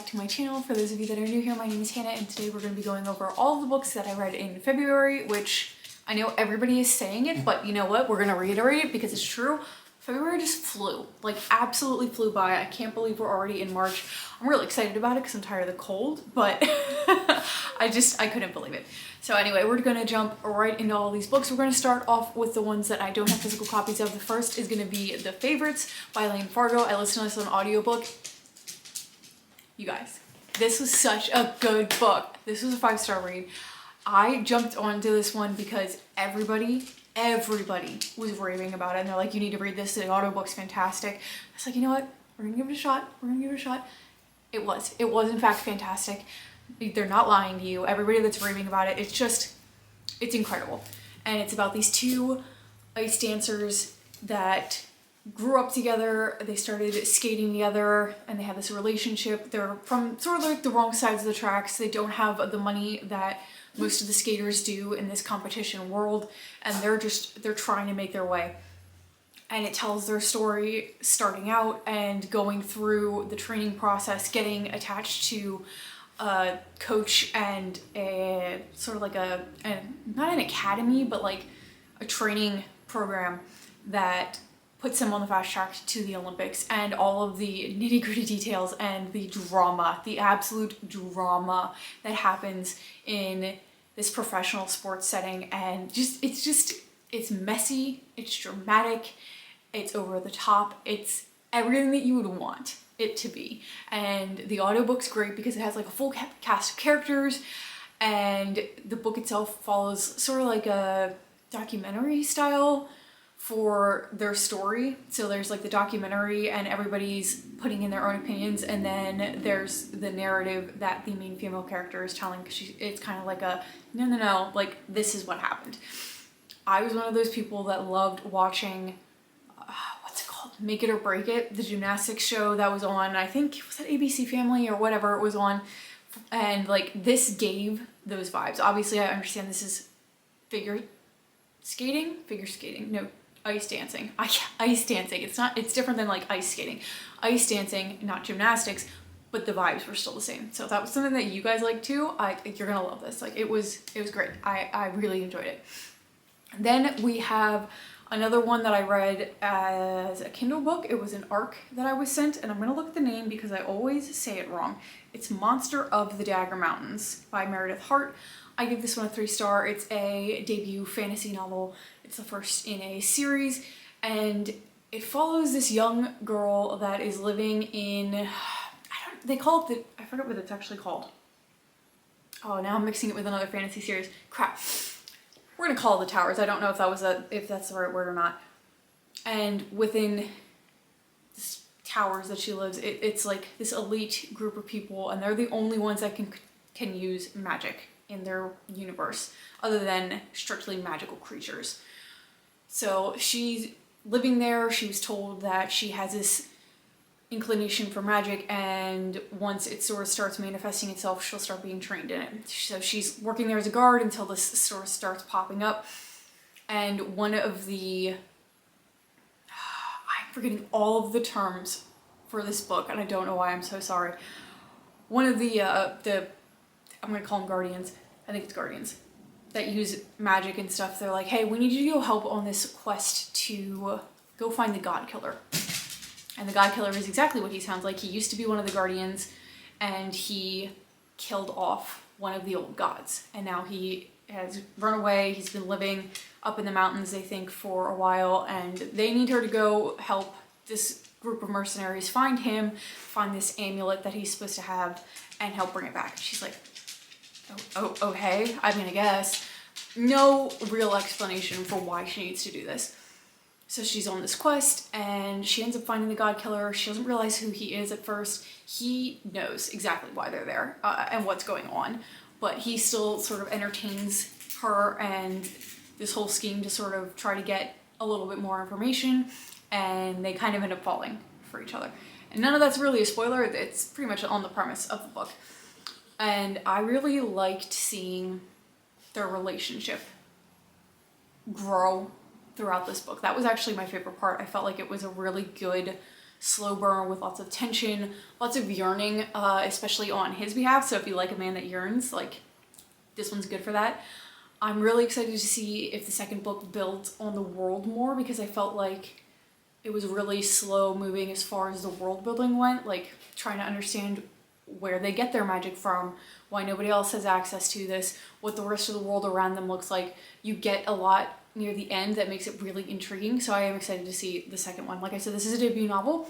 back to my channel. For those of you that are new here, my name is Hannah, and today we're going to be going over all of the books that I read in February, which I know everybody is saying it, but you know what? We're going to reiterate it because it's true. February just flew, like absolutely flew by. I can't believe we're already in March. I'm really excited about it because I'm tired of the cold, but I couldn't believe it. So anyway, we're gonna jump right into all these books. We're gonna start off with the ones that I don't have physical copies of. The first is gonna be The Favorites by Lane Fargo. I listened to this on audiobook. You guys, this was such a good book. This was a 5-star read. I jumped onto this one because everybody was raving about it, and they're like, you need to read this, the audiobook's fantastic. I was like, you know what, we're gonna give it a shot. It was in fact fantastic. They're not lying to you. Everybody that's raving about it, it's incredible. And it's about these two ice dancers that grew up together. They started skating together and they have this relationship. They're from sort of like the wrong sides of the tracks. They don't have the money that most of the skaters do in this competition world, and they're trying to make their way. And it tells their story starting out and going through the training process, getting attached to a coach and a sort of like not an academy, but like a training program that puts them on the fast track to the Olympics, and all of the nitty-gritty details and the drama, the absolute drama that happens in this professional sports setting. And it's messy, it's dramatic, it's over the top, it's everything that you would want it to be. And the audiobook's great because it has like a full cast of characters, and the book itself follows sort of like a documentary style for their story. So there's like the documentary and everybody's putting in their own opinions, and then there's the narrative that the main female character is telling, because it's kind of like a no, like this is what happened. I was one of those people that loved watching Make It or Break It, the gymnastics show that was on, I think, was that ABC Family or whatever it was on, and like this gave those vibes. Obviously I understand this is figure skating, no, ice dancing. Ice dancing, it's different than like ice skating. Ice dancing, not gymnastics, but the vibes were still the same. So if that was something that you guys like too, you're gonna love this. Like it was great. I really enjoyed it. Then we have another one that I read as a Kindle book. It was an ARC that I was sent, and I'm gonna look at the name because I always say it wrong. It's Monster of the Dagger Mountains by Meredith Hart. I give this one a 3-star. It's a debut fantasy novel. It's the first in a series, and it follows this young girl that is living in, they call it I forget what it's actually called. Oh, now I'm mixing it with another fantasy series. Crap. We're gonna call it the Towers. I don't know if that's the right word or not. And within this towers that she lives, it's like this elite group of people, and they're the only ones that can use magic in their universe, other than strictly magical creatures. So she's living there. She was told that she has this inclination for magic, and once it sort of starts manifesting itself, she'll start being trained in it. So she's working there as a guard until this sort of starts popping up. And one of the, I'm forgetting all of the terms for this book, and I don't know why, I'm so sorry. One of the I'm gonna call them guardians, I think it's guardians, that use magic and stuff, they're like, hey, we need you to go help on this quest to go find the God Killer. And the God Killer is exactly what he sounds like. He used to be one of the guardians, and he killed off one of the old gods. And now he has run away. He's been living up in the mountains, they think, for a while, and they need her to go help this group of mercenaries find him, find this amulet that he's supposed to have, and help bring it back. She's like, okay, I mean, I guess. No real explanation for why she needs to do this. So she's on this quest, and she ends up finding the God Killer. She doesn't realize who he is at first. He knows exactly why they're there and what's going on, but he still sort of entertains her and this whole scheme to sort of try to get a little bit more information, and they kind of end up falling for each other. And none of that's really a spoiler. It's pretty much on the premise of the book. And I really liked seeing their relationship grow throughout this book. That was actually my favorite part. I felt like it was a really good slow burn with lots of tension, lots of yearning, especially on his behalf. So if you like a man that yearns, like, this one's good for that. I'm really excited to see if the second book builds on the world more, because I felt like it was really slow moving as far as the world building went, like trying to understand where they get their magic from, why nobody else has access to this, what the rest of the world around them looks like. You get a lot near the end that makes it really intriguing, so I am excited to see the second one. Like I said, this is a debut novel.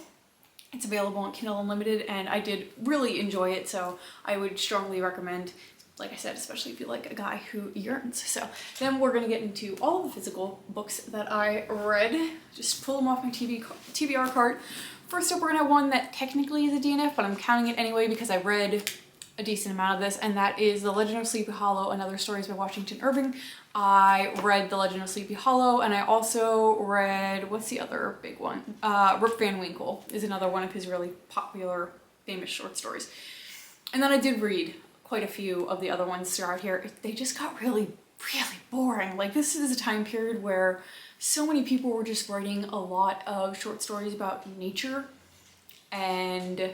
It's available on Kindle Unlimited, and I did really enjoy it, so I would strongly recommend, like I said, especially if you like a guy who yearns. So then we're gonna get into all of the physical books that I read. Just pull them off my TBR cart. First up, we're gonna have one that technically is a DNF, but I'm counting it anyway because I read a decent amount of this, and that is The Legend of Sleepy Hollow and Other Stories by Washington Irving. I read The Legend of Sleepy Hollow, and I also read, what's the other big one? Rip Van Winkle is another one of his really popular, famous short stories. And then I did read quite a few of the other ones throughout here. They just got really, really boring. Like, this is a time period where so many people were just writing a lot of short stories about nature and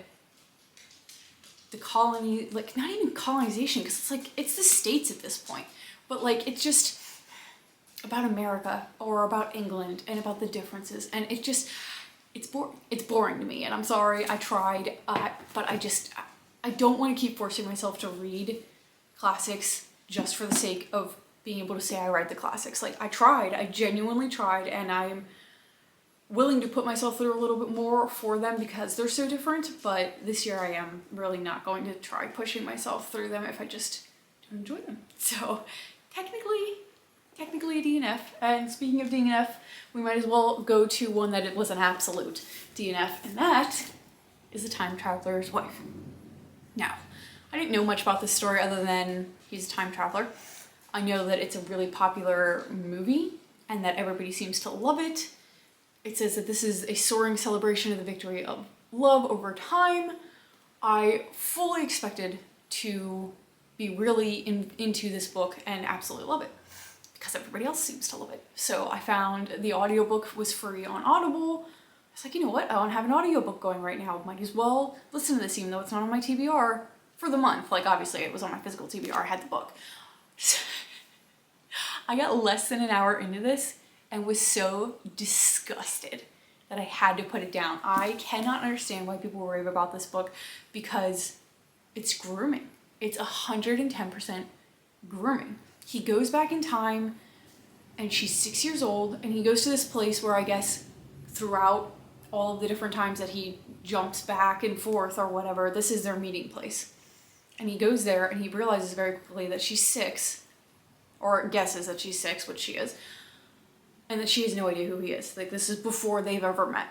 the colony, like, not even colonization, because it's like, it's the States at this point, but like, it's just about America or about England and about the differences, and it just, it's boring to me, and I'm sorry, I tried, but I don't want to keep forcing myself to read classics just for the sake of being able to say I read the classics. Like, I genuinely tried, and I'm willing to put myself through a little bit more for them because they're so different, but this year I am really not going to try pushing myself through them if I just don't enjoy them. So technically a DNF, and speaking of DNF, we might as well go to one that it was an absolute DNF, and that is The Time Traveler's Wife. Now, I didn't know much about this story other than he's a time traveler. I know that it's a really popular movie and that everybody seems to love it. It says that this is a soaring celebration of the victory of love over time. I fully expected to be really into this book and absolutely love it because everybody else seems to love it. So I found the audiobook was free on Audible. I was like, you know what? I don't have an audiobook going right now. Might as well listen to this even though it's not on my TBR for the month. Like, obviously it was on my physical TBR. I had the book. I got less than an hour into this and was so disgusted that I had to put it down. I cannot understand why people rave about this book because it's grooming. It's 110% grooming. He goes back in time and she's 6 years old, and he goes to this place where I guess throughout all of the different times that he jumps back and forth or whatever, this is their meeting place. And he goes there and he realizes very quickly that she's 6, or guesses that she's 6, which she is, and that she has no idea who he is. Like, this is before they've ever met.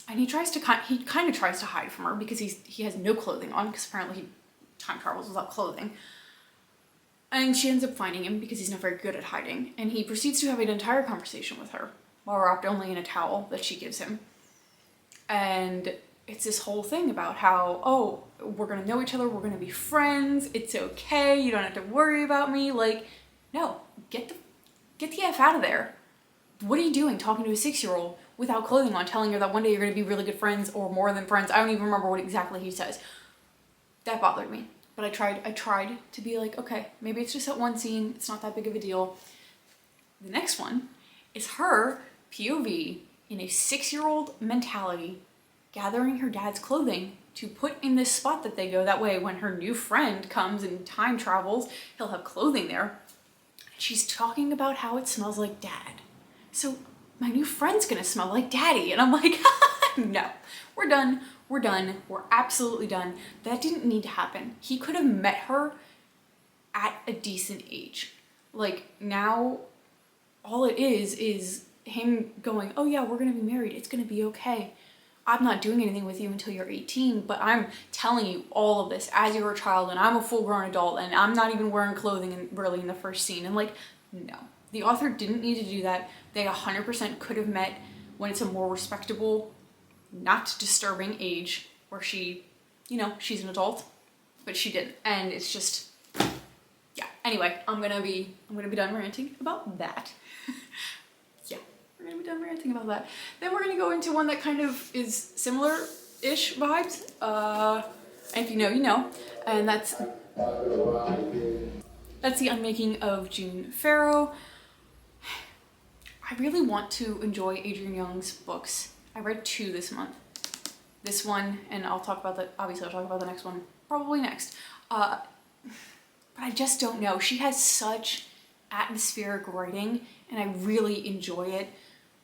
And he kind of tries to hide from her because he has no clothing on, because apparently he time travels without clothing. And she ends up finding him because he's not very good at hiding. And he proceeds to have an entire conversation with her while wrapped only in a towel that she gives him. And it's this whole thing about how, oh, we're gonna know each other, we're gonna be friends, it's okay, you don't have to worry about me. Like, no, get the F out of there. What are you doing talking to a 6-year-old without clothing on, telling her that one day you're gonna be really good friends or more than friends? I don't even remember what exactly he says. That bothered me. But I tried to be like, okay, maybe it's just that one scene, it's not that big of a deal. The next one is her POV in a 6-year-old mentality, gathering her dad's clothing to put in this spot that they go. That way when her new friend comes and time travels, he'll have clothing there. And she's talking about how it smells like dad. So my new friend's gonna smell like daddy. And I'm like, no, we're done. We're done. We're absolutely done. That didn't need to happen. He could have met her at a decent age. Like, now all it is him going, oh yeah, we're gonna be married. It's gonna be okay. I'm not doing anything with you until you're 18, but I'm telling you all of this as you're a child, and I'm a full-grown adult, and I'm not even wearing clothing really in the first scene. And like, no. The author didn't need to do that. They 100% could have met when it's a more respectable, not disturbing age where she, you know, she's an adult, but she didn't. And it's just, yeah. Anyway, I'm gonna be done ranting about that. Yeah, we're gonna be done ranting about that. Then we're gonna go into one that kind of is similar-ish vibes. And if you know, you know. And that's The Unmaking of June Farrow. I really want to enjoy Adrienne Young's books. I read 2 this month. This one, and I'll talk about obviously I'll talk about the next one probably next. But I just don't know. She has such atmospheric writing and I really enjoy it.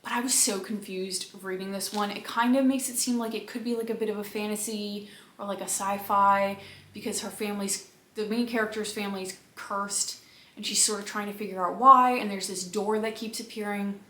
But I was so confused reading this one. It kind of makes it seem like it could be like a bit of a fantasy or like a sci-fi because the main character's family's cursed and she's sort of trying to figure out why, and there's this door that keeps appearing.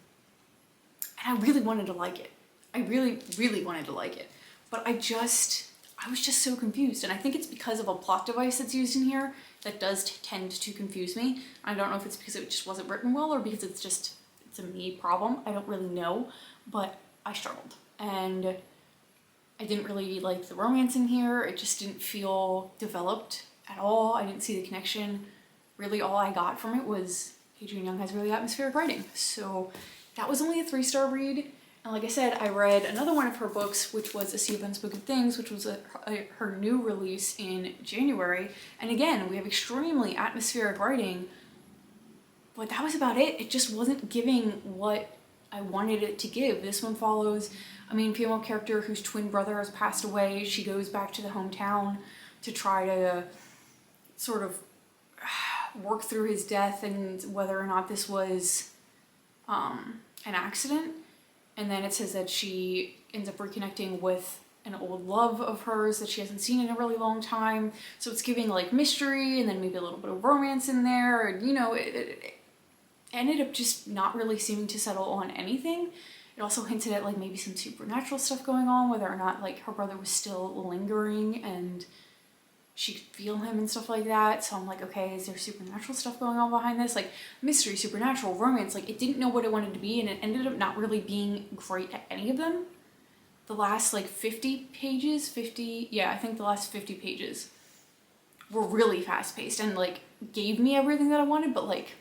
And I really wanted to like it. I really, really wanted to like it. But I was just so confused. And I think it's because of a plot device that's used in here that does tend to confuse me. I don't know if it's because it just wasn't written well or because it's a me problem. I don't really know, but I struggled. And I didn't really like the romance in here. It just didn't feel developed at all. I didn't see the connection. Really all I got from it was Adrienne Young has really atmospheric writing. So that was only a 3-star read. And like I said, I read another one of her books, which was A Sea of Unspoken Things, which was her new release in January. And again, we have extremely atmospheric writing, but that was about it. It just wasn't giving what I wanted it to give. This one follows a main female character whose twin brother has passed away. She goes back to the hometown to try to sort of work through his death and whether or not this was an accident. And then it says that she ends up reconnecting with an old love of hers that she hasn't seen in a really long time. So it's giving like mystery and then maybe a little bit of romance in there. And you know, it ended up just not really seeming to settle on anything. It also hinted at like maybe some supernatural stuff going on, whether or not like her brother was still lingering and she could feel him and stuff like that. So I'm like, okay, is there supernatural stuff going on behind this? Like mystery, supernatural, romance, like it didn't know what it wanted to be and it ended up not really being great at any of them. The last like 50 pages, I think the last 50 pages were really fast paced and like gave me everything that I wanted, but like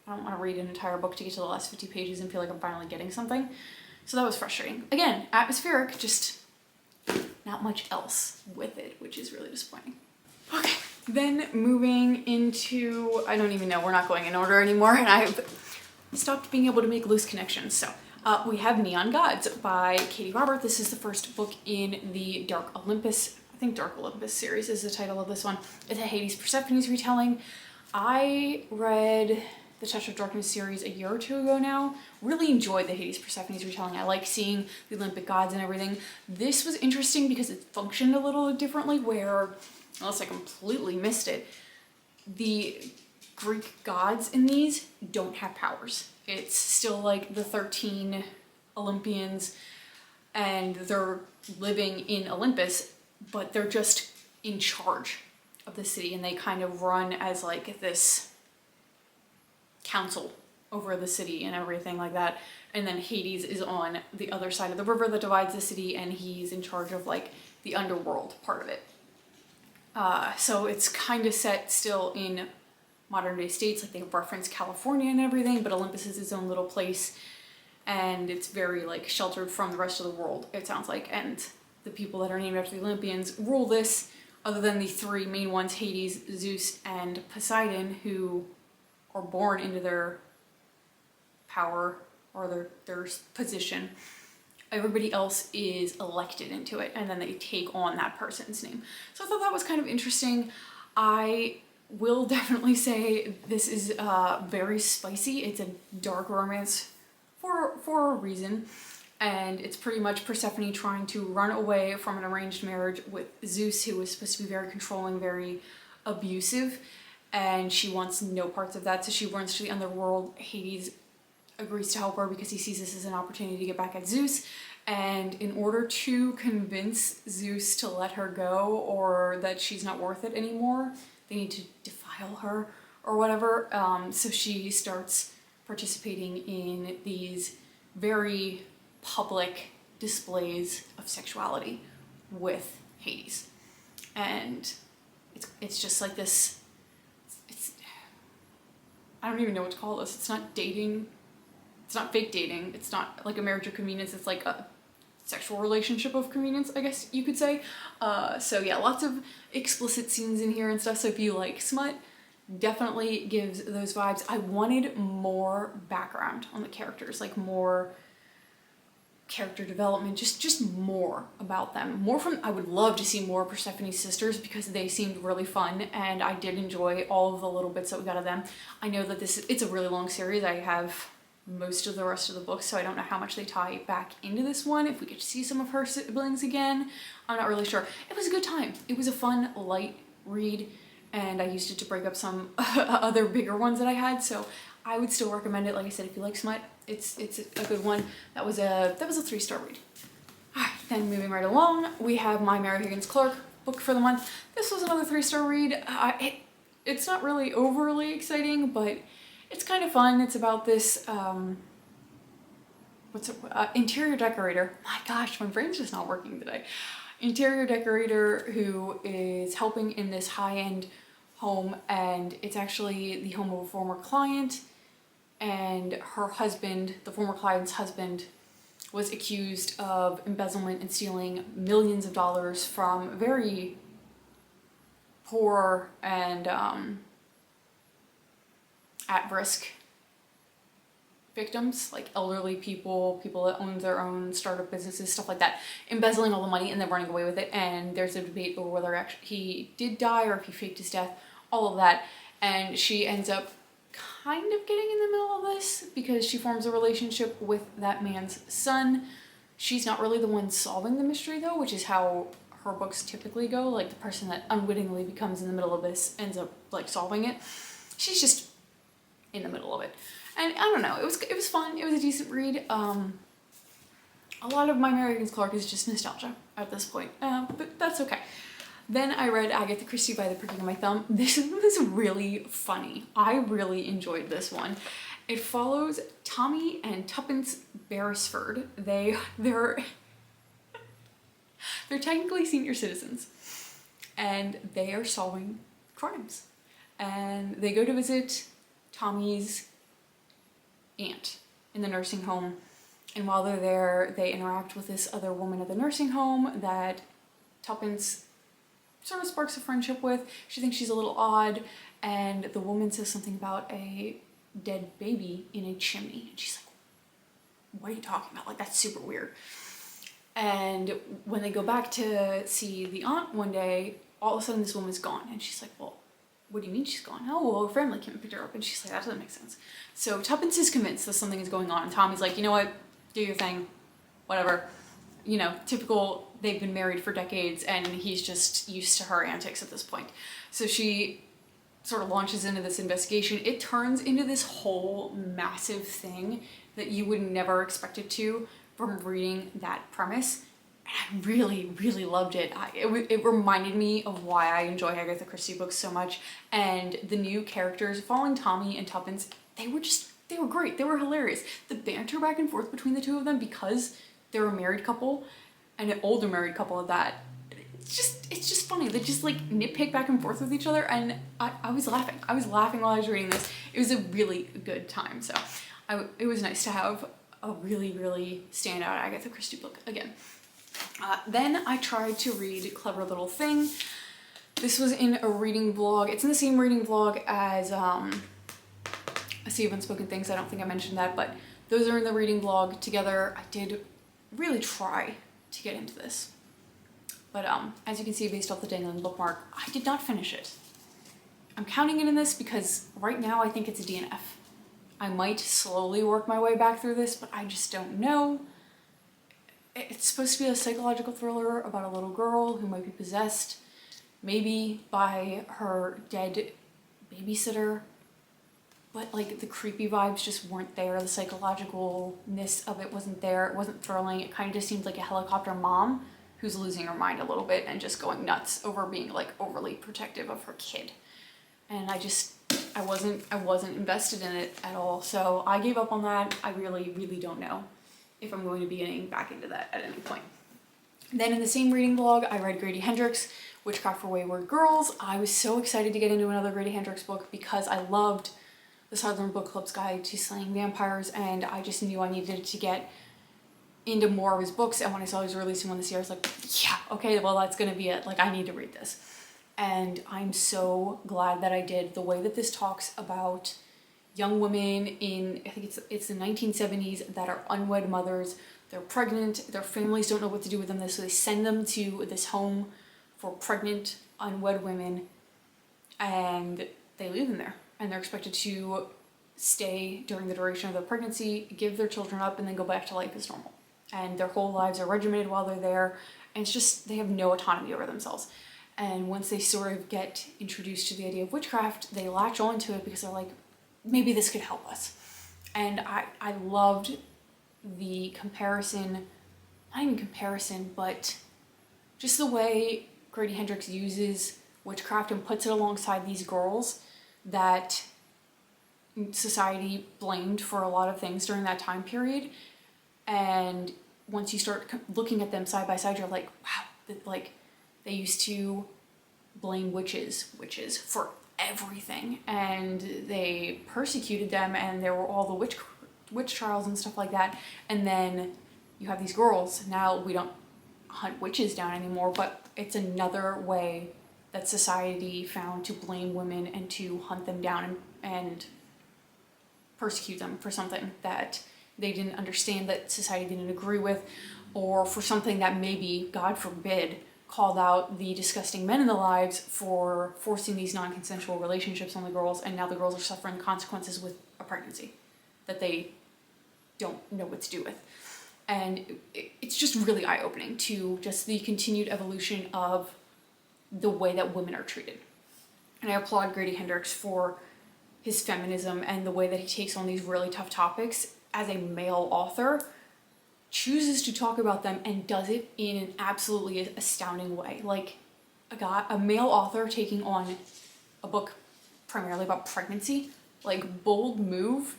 I don't want to read an entire book to get to the last 50 pages and feel like I'm finally getting something. So that was frustrating. Again, atmospheric, just not much else with it, which is really disappointing. Okay, then moving into, I don't even know, we're not going in order anymore, and I've stopped being able to make loose connections. So we have Neon Gods by Katie Robert. This is the first book in the Dark Olympus, I think Dark Olympus series is the title of this one. It's a Hades Persephone's retelling. I read the Touch of Darkness series a year or 2 ago now. Really enjoyed the Hades Persephone's retelling. I like seeing the Olympic gods and everything. This was interesting because it functioned a little differently where, unless I completely missed it, the Greek gods in these don't have powers. It's still like the 13 Olympians and they're living in Olympus, but they're just in charge of the city and they kind of run as like this council over the city and everything like that. And then Hades is on the other side of the river that divides the city and he's in charge of like the underworld part of it. So it's kind of set still in modern day states, like they reference California and everything, but Olympus is its own little place and it's very like sheltered from the rest of the world, it sounds like. And the people that are named after the Olympians rule this, other than the 3 main ones, Hades, Zeus, and Poseidon, who are born into their power or their position. Everybody else is elected into it and then they take on that person's name. So I thought that was kind of interesting. I will definitely say this is very spicy. It's a dark romance for a reason. And it's pretty much Persephone trying to run away from an arranged marriage with Zeus, who was supposed to be very controlling, very abusive. And she wants no parts of that, so she runs to the underworld. Hades agrees to help her because he sees this as an opportunity to get back at Zeus. And in order to convince Zeus to let her go or that she's not worth it anymore, they need to defile her or whatever. So she starts participating in these very public displays of sexuality with Hades. And it's just like this, I don't even know what to call this. It's not dating it's not fake dating. It's not like a marriage of convenience. It's like a sexual relationship of convenience, I guess you could say. So yeah, lots of explicit scenes in here and stuff. So if you like smut, definitely gives those vibes. I wanted more background on the characters, like more character development, just more about them. More from, I would love to see more Persephone's sisters because they seemed really fun and I did enjoy all of the little bits that we got of them. I know that it's a really long series. I have most of the rest of the books, so I don't know how much they tie back into this one. If we get to see some of her siblings again, I'm not really sure. It was a good time. It was a fun, light read, and I used it to break up some other bigger ones that I had, so I would still recommend it. Like I said, if you like smut, it's a good one. That was a 3-star read. Alright, then moving right along, we have My Mary Higgins Clark book for the month. This was another 3-star read. It's not really overly exciting, but it's kind of fun. It's about this, interior decorator. My gosh, my brain's just not working today. Interior decorator who is helping in this high-end home, and it's actually the home of a former client, and her husband, the former client's husband, was accused of embezzlement and stealing millions of dollars from very poor and at-risk victims, like elderly people, people that own their own startup businesses, stuff like that, embezzling all the money and then running away with it. And there's a debate over whether actually he did die or if he faked his death, all of that. And she ends up kind of getting in the middle of this because she forms a relationship with that man's son. She's not really the one solving the mystery though, which is how her books typically go. Like the person that unwittingly becomes in the middle of this ends up like solving it. She's just in the middle of it. And I don't know, it was fun. It was a decent read. A lot of My Mary Higgins Clark is just nostalgia at this point, but that's okay. Then I read Agatha Christie by the Pricking of My Thumb. This was really funny. I really enjoyed this one. It follows Tommy and Tuppence Beresford. They're technically senior citizens, and they are solving crimes. And they go to visit Tommy's aunt in the nursing home, and while they're there, they interact with this other woman at the nursing home that Tuppence sort of sparks a friendship with. She thinks she's a little odd, and the woman says something about a dead baby in a chimney, and she's like, what are you talking about? Like, that's super weird. And when they go back to see the aunt one day, all of a sudden this woman's gone, and she's like, well, what do you mean she's gone? Oh, well, her family came and picked her up. And she's like, that doesn't make sense. So Tuppence is convinced that something is going on, and Tommy's like, you know what, do your thing, whatever. You know, typical, they've been married for decades and he's just used to her antics at this point. So she sort of launches into this investigation. It turns into this whole massive thing that you would never expect it to from reading that premise. And I really, really loved it. It reminded me of why I enjoy Agatha Christie books so much. And the new characters, following Tommy and Tuppence, they were great. They were hilarious. The banter back and forth between the two of them, because they're a married couple, and an older married couple at that, it's just funny. They just like nitpick back and forth with each other, and I was laughing. I was laughing while I was reading this. It was a really good time. So it was nice to have a really, really standout Agatha Christie book again. Then I tried to read Clever Little Thing. This was in a reading blog. It's in the same reading blog as A Sea of Unspoken Things. I don't think I mentioned that, but those are in the reading blog together. I did really try to get into this, but as you can see based off the dangling bookmark, I did not finish it. I'm counting it in this because right now I think it's a DNF. I might slowly work my way back through this, but I just don't know. It's supposed to be a psychological thriller about a little girl who might be possessed, maybe by her dead babysitter, but like the creepy vibes just weren't there. The psychologicalness of it wasn't there. It wasn't thrilling. It kind of just seemed like a helicopter mom who's losing her mind a little bit and just going nuts over being like overly protective of her kid. And I wasn't invested in it at all. So I gave up on that. I really, really don't know if I'm going to be getting back into that at any point. Then in the same reading blog, I read Grady Hendrix, Witchcraft for Wayward Girls. I was so excited to get into another Grady Hendrix book because I loved the Southern Book Club's Guide to Slaying Vampires, and I just knew I needed to get into more of his books. And when I saw he was releasing one this year, I was like, yeah, okay, well, that's gonna be it. Like, I need to read this. And I'm so glad that I did. The way that this talks about young women in, I think it's the 1970s, that are unwed mothers. They're pregnant, their families don't know what to do with them, so they send them to this home for pregnant, unwed women, and they leave them there. And they're expected to stay during the duration of their pregnancy, give their children up, and then go back to life as normal. And their whole lives are regimented while they're there, and it's just, they have no autonomy over themselves. And once they sort of get introduced to the idea of witchcraft, they latch on to it because they're like, maybe this could help us. And I loved the comparison, not even comparison, but just the way Grady Hendrix uses witchcraft and puts it alongside these girls that society blamed for a lot of things during that time period. And once you start looking at them side by side, you're like, wow, like they used to blame witches for everything, and they persecuted them, and there were all the witch trials and stuff like that. And then you have these girls. Now we don't hunt witches down anymore, but it's another way that society found to blame women and to hunt them down and persecute them for something that they didn't understand, that society didn't agree with, or for something that maybe, God forbid, called out the disgusting men in the lives for forcing these non-consensual relationships on the girls, and now the girls are suffering consequences with a pregnancy that they don't know what to do with. And it's just really eye-opening to just the continued evolution of the way that women are treated. And I applaud Grady Hendrix for his feminism and the way that he takes on these really tough topics as a male author, chooses to talk about them and does it in an absolutely astounding way. Like a male author taking on a book primarily about pregnancy, like bold move,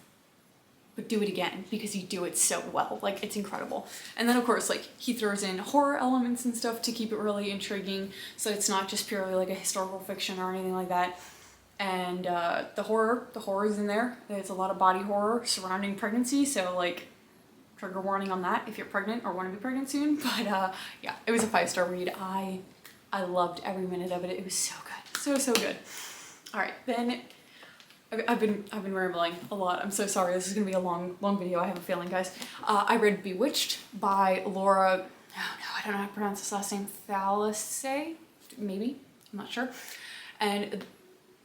but do it again because you do it so well. Like, it's incredible. And then of course, like, he throws in horror elements and stuff to keep it really intriguing, so it's not just purely like a historical fiction or anything like that. And the horror is in there. There's a lot of body horror surrounding pregnancy, so like, trigger warning on that if you're pregnant or want to be pregnant soon. But yeah, it was a 5-star read. I loved every minute of it. It was so good, so good. All right, then I've been rambling a lot. I'm so sorry. This is gonna be a long video, I have a feeling, guys. I read Bewitched by Laura. Oh no, I don't know how to pronounce this last name. Fallace, maybe. I'm not sure. And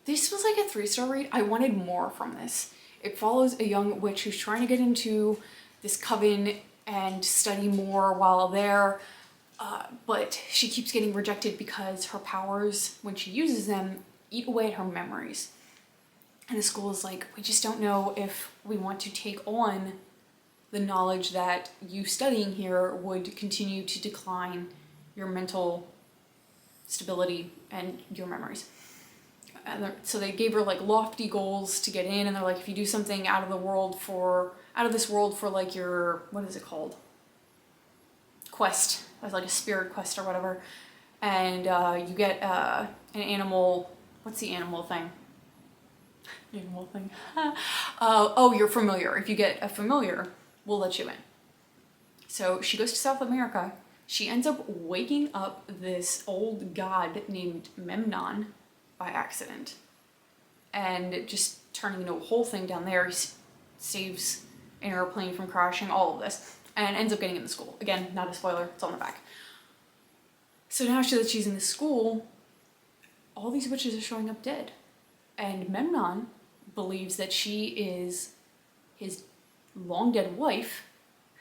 this was like a 3-star read. I wanted more from this. It follows a young witch who's trying to get into this coven and study more while there, but she keeps getting rejected because her powers, when she uses them, eat away at her memories. And the school is like, we just don't know if we want to take on the knowledge that you studying here would continue to decline your mental stability and your memories. And so they gave her like lofty goals to get in, and they're like, if you do something out of this world for like your, what is it called? Quest. It was like a spirit quest or whatever. And you get an animal, what's the animal thing? Animal thing. Oh, you're familiar. If you get a familiar, we'll let you in. So she goes to South America. She ends up waking up this old god named Memnon by accident, and just turning into a whole thing down there. He saves an airplane from crashing, all of this, and ends up getting in the school. Again, not a spoiler, it's on the back. So now that she's in the school, all these witches are showing up dead. And Memnon believes that she is his long dead wife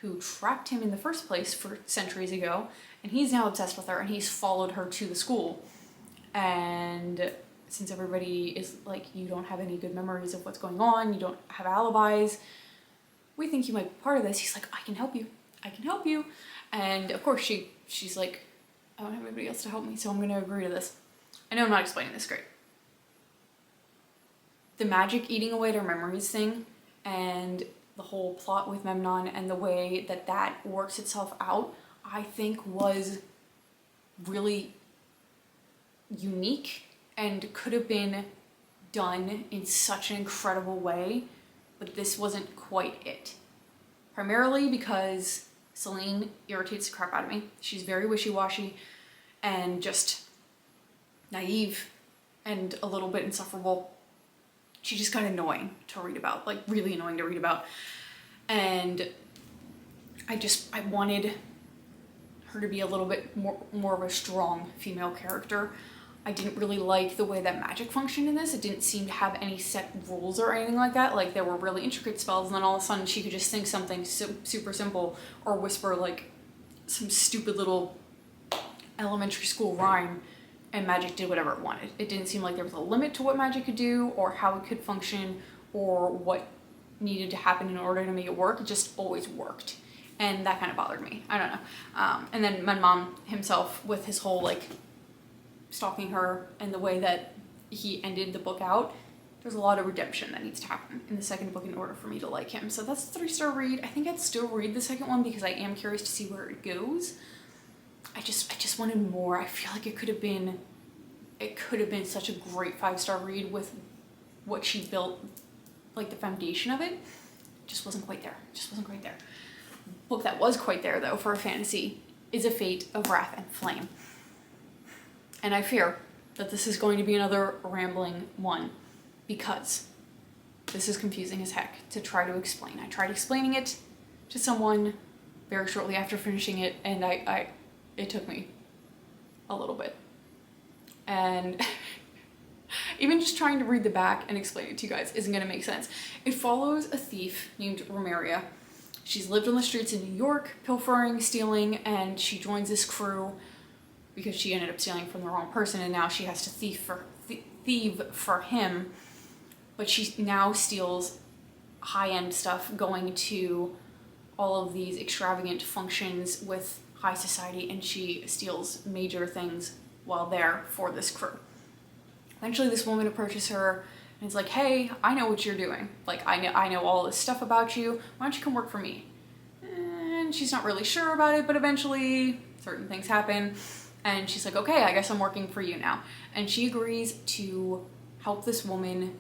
who trapped him in the first place for centuries ago, and he's now obsessed with her, and he's followed her to the school. And since everybody is like, you don't have any good memories of what's going on, you don't have alibis, we think you might be part of this. He's like, I can help you. And of course she's like, I don't have anybody else to help me, so I'm gonna agree to this. I know I'm not explaining this great. The magic eating away their memories thing, and the whole plot with Memnon and the way that that works itself out, I think was really unique and could have been done in such an incredible way, but this wasn't quite it. Primarily because Celine irritates the crap out of me. She's very wishy-washy and just naive and a little bit insufferable. She just got annoying to read about, like really annoying to read about. And I wanted her to be a little bit more of a strong female character. I didn't really like the way that magic functioned in this. It didn't seem to have any set rules or anything like that. Like there were really intricate spells and then all of a sudden she could just think something super simple or whisper like some stupid little elementary school rhyme and magic did whatever it wanted. It didn't seem like there was a limit to what magic could do or how it could function or what needed to happen in order to make it work. It just always worked. And that kind of bothered me. I don't know. And then my mom himself with his whole like stalking her and the way that he ended the book out, there's a lot of redemption that needs to happen in the second book in order for me to like him. So that's a 3-star read. I think I'd still read the second one because I am curious to see where it goes. I just wanted more. I feel like it could have been such a great 5-star read with what she built, like the foundation of it. It just wasn't quite there. Just wasn't quite there. Book that was quite there though for a fantasy is A Fate of Wrath and Flame. And I fear that this is going to be another rambling one because this is confusing as heck to try to explain. I tried explaining it to someone very shortly after finishing it and it took me a little bit. And even just trying to read the back and explain it to you guys isn't gonna make sense. It follows a thief named Romeria. She's lived on the streets in New York, pilfering, stealing, and she joins this crew because she ended up stealing from the wrong person and now she has to thieve for him. But she now steals high-end stuff going to all of these extravagant functions with high society and she steals major things while there for this crew. Eventually this woman approaches her and is like, hey, I know what you're doing. Like, I know all this stuff about you. Why don't you come work for me? And she's not really sure about it, but eventually certain things happen. And she's like, okay, I guess I'm working for you now. And she agrees to help this woman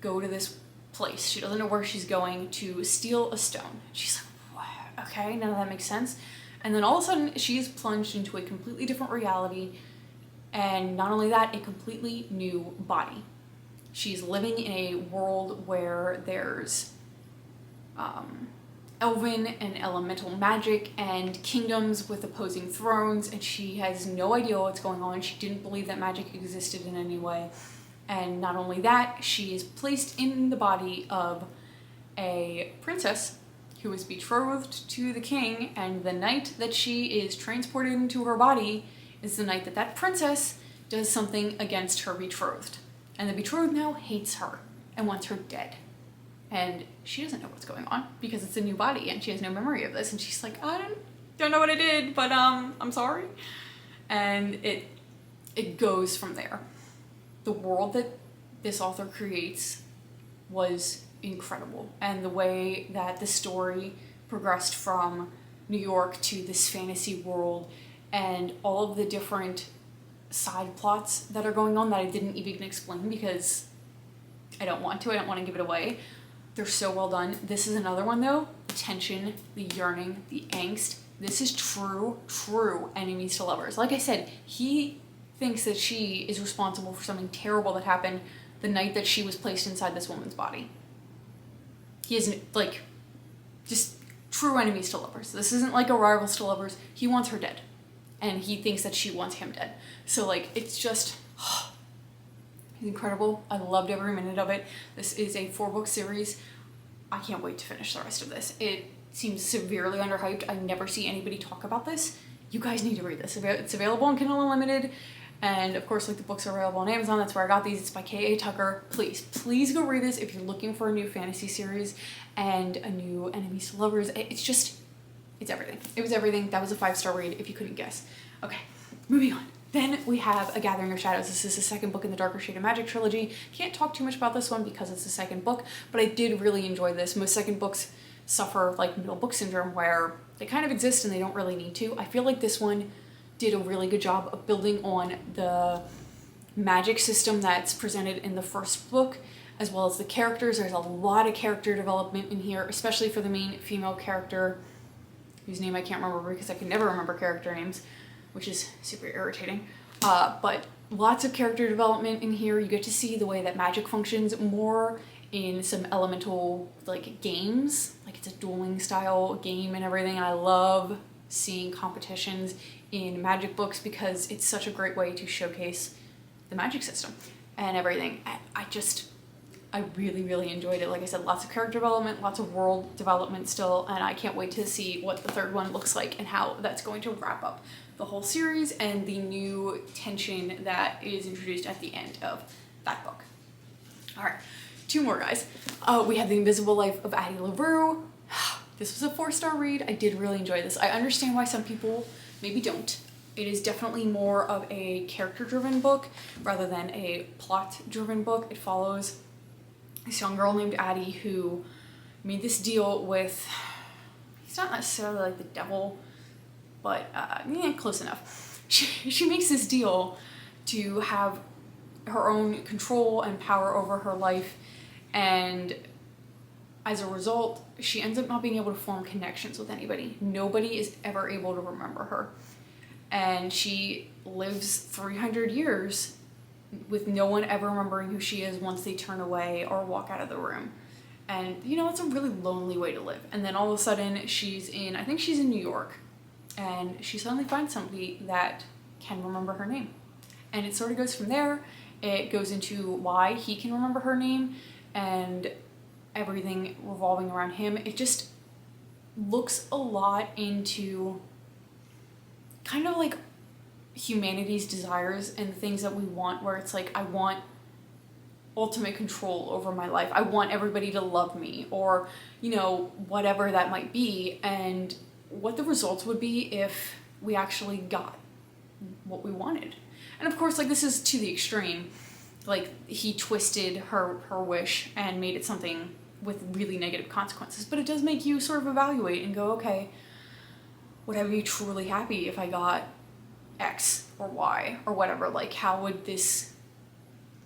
go to this place. She doesn't know where she's going to steal a stone. She's like, what? Okay, none of that makes sense. And then all of a sudden she's plunged into a completely different reality. And not only that, a completely new body. She's living in a world where there's elven and elemental magic and kingdoms with opposing thrones, and she has no idea what's going on. She didn't believe that magic existed in any way. And not only that, she is placed in the body of a princess who is betrothed to the king, and the night that she is transported into her body is the night that that princess does something against her betrothed. And the betrothed now hates her and wants her dead. And she doesn't know what's going on because it's a new body and she has no memory of this. And she's like, I don't know what I did, but I'm sorry. And it goes from there. The world that this author creates was incredible. And the way that the story progressed from New York to this fantasy world and all of the different side plots that are going on that I didn't even explain because I don't want to give it away. They're so well done. This is another one though. The tension, the yearning, the angst. This is true enemies to lovers. Like I said, he thinks that she is responsible for something terrible that happened the night that she was placed inside this woman's body. He isn't like, just true enemies to lovers. This isn't like a rivals to lovers. He wants her dead. And he thinks that she wants him dead. So like, it's just, it's incredible. I loved every minute of it. This is a 4-book series. I can't wait to finish the rest of this. It seems severely underhyped. I never see anybody talk about this. You guys need to read this. It's available on Kindle Unlimited. And of course, like the books are available on Amazon. That's where I got these. It's by K.A. Tucker. Please go read this if you're looking for a new fantasy series and a new enemies to lovers. It's everything. It was everything. That was a 5-star read if you couldn't guess. Okay, moving on. Then we have A Gathering of Shadows. This is the second book in the Darker Shade of Magic trilogy. Can't talk too much about this one because it's the second book, but I did really enjoy this. Most second books suffer like middle book syndrome where they kind of exist and they don't really need to. I feel like this one did a really good job of building on the magic system that's presented in the first book, as well as the characters. There's a lot of character development in here, especially for the main female character, whose name I can't remember because I can never remember character names, which is super irritating. But lots of character development in here. You get to see the way that magic functions more in some elemental like games, like it's a dueling style game and everything. And I love seeing competitions in magic books because it's such a great way to showcase the magic system and everything. I really, really enjoyed it. Like I said, lots of character development, lots of world development still, and I can't wait to see what the third one looks like and how that's going to wrap up the whole series and the new tension that is introduced at the end of that book. All right, 2 more, guys. We have The Invisible Life of Addie LaRue. This was a 4-star read. I did really enjoy this. I understand why some people maybe don't. It is definitely more of a character-driven book rather than a plot-driven book. It follows this young girl named Addie who made this deal with, he's not necessarily like the devil, but yeah, close enough. She makes this deal to have her own control and power over her life, and as a result, she ends up not being able to form connections with anybody. Nobody is ever able to remember her. And she lives 300 years with no one ever remembering who she is once they turn away or walk out of the room. And, you know, it's a really lonely way to live. And then all of a sudden I think she's in New York, and she suddenly finds somebody that can remember her name. And it sort of goes from there. It goes into why he can remember her name and everything revolving around him. It just looks a lot into kind of like humanity's desires and the things that we want, where it's like, I want ultimate control over my life. I want everybody to love me, or, you know, whatever that might be, and what the results would be if we actually got what we wanted. And of course, like, this is to the extreme. Like, he twisted her wish and made it something with really negative consequences, but it does make you sort of evaluate and go, okay, would I be truly happy if I got X or Y or whatever? Like,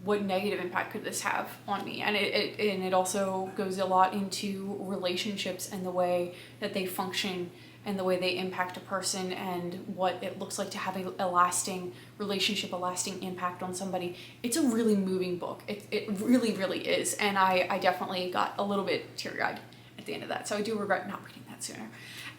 what negative impact could this have on me? And it also goes a lot into relationships and the way that they function and the way they impact a person and what it looks like to have a lasting relationship, a lasting impact on somebody. It's a really moving book. It really, really is. And I definitely got a little bit teary-eyed at the end of that. So I do regret not reading that sooner.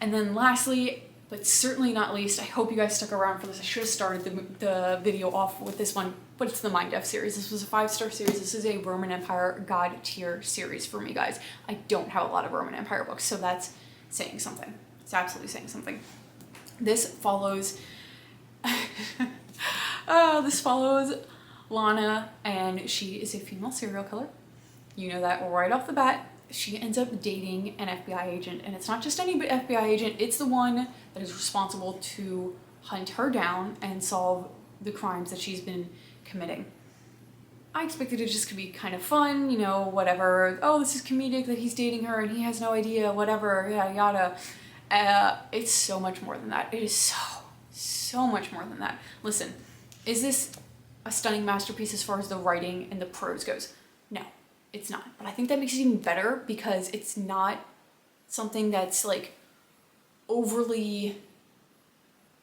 And then lastly, but certainly not least, I hope you guys stuck around for this. I should have started the video off with this one, but it's the Mindf series. This was a 5-star series. This is a Roman Empire God tier series for me, guys. I don't have a lot of Roman Empire books, so that's saying something. It's absolutely saying something. This follows Lana, and she is a female serial killer. You know that right off the bat. She ends up dating an FBI agent, and it's not just any FBI agent, it's the one that is responsible to hunt her down and solve the crimes that she's been committing. I expected it just to be kind of fun, you know, whatever. Oh, this is comedic that he's dating her and he has no idea, whatever, yada yada. It's so much more than that. It is so much more than that. Listen, is this a stunning masterpiece as far as the writing and the prose goes? No. It's not, but I think that makes it even better because it's not something that's like overly,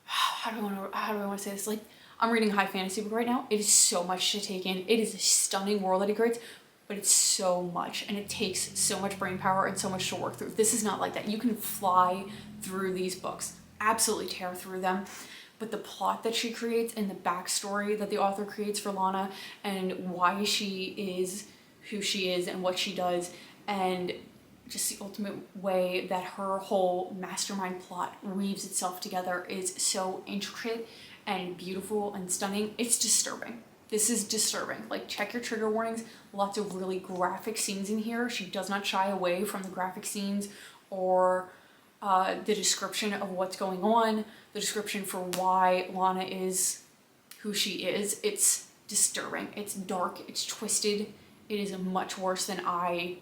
how do I want to say this? Like, I'm reading a high fantasy book right now. It is so much to take in. It is a stunning world that he creates, but it's so much, and it takes so much brain power and so much to work through. This is not like that. You can fly through these books, absolutely tear through them. But the plot that she creates and the backstory that the author creates for Lana and why she is who she is and what she does, and just the ultimate way that her whole mastermind plot weaves itself together is so intricate and beautiful and stunning. It's disturbing. This is disturbing. Like, check your trigger warnings. Lots of really graphic scenes in here. She does not shy away from the graphic scenes or the description of what's going on, the description for why Lana is who she is. It's disturbing. It's dark. It's twisted. It is much worse than I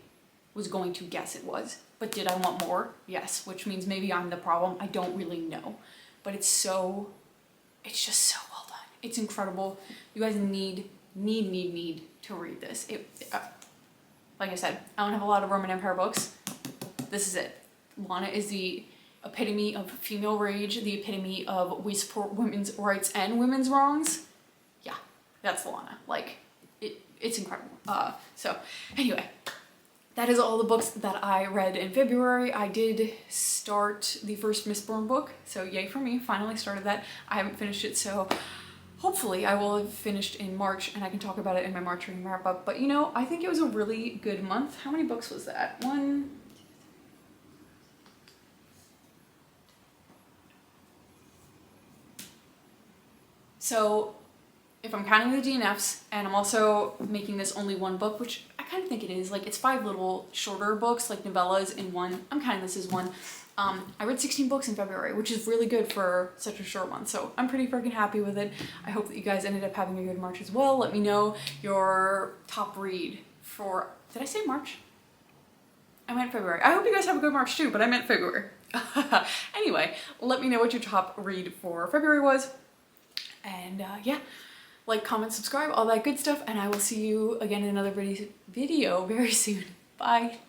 was going to guess it was. But did I want more? Yes, which means maybe I'm the problem. I don't really know. But it's just so well done. It's incredible. You guys need need to read this. Like I said, I don't have a lot of Roman Empire books. This is it. Lana is the epitome of female rage, the epitome of we support women's rights and women's wrongs. Yeah, that's Lana. Like, it's incredible. So anyway, that is all the books that I read in February. I did start the first Mistborn book, so yay for me, finally started that. I haven't finished it, so hopefully I will have finished in March and I can talk about it in my March reading wrap up. But you know, I think it was a really good month. How many books was that? So if I'm counting the DNFs, and I'm also making this only one book, which I kind of think it is, like it's 5 little shorter books, like novellas in one. I'm counting this as one. I read 16 books in February, which is really good for such a short month, so I'm pretty freaking happy with it. I hope that you guys ended up having a good March as well. Let me know your top read for, did I say March? I meant February. I hope you guys have a good March too, but I meant February. Anyway, let me know what your top read for February was. And yeah, like, comment, subscribe, all that good stuff, and I will see you again in another video very soon. Bye.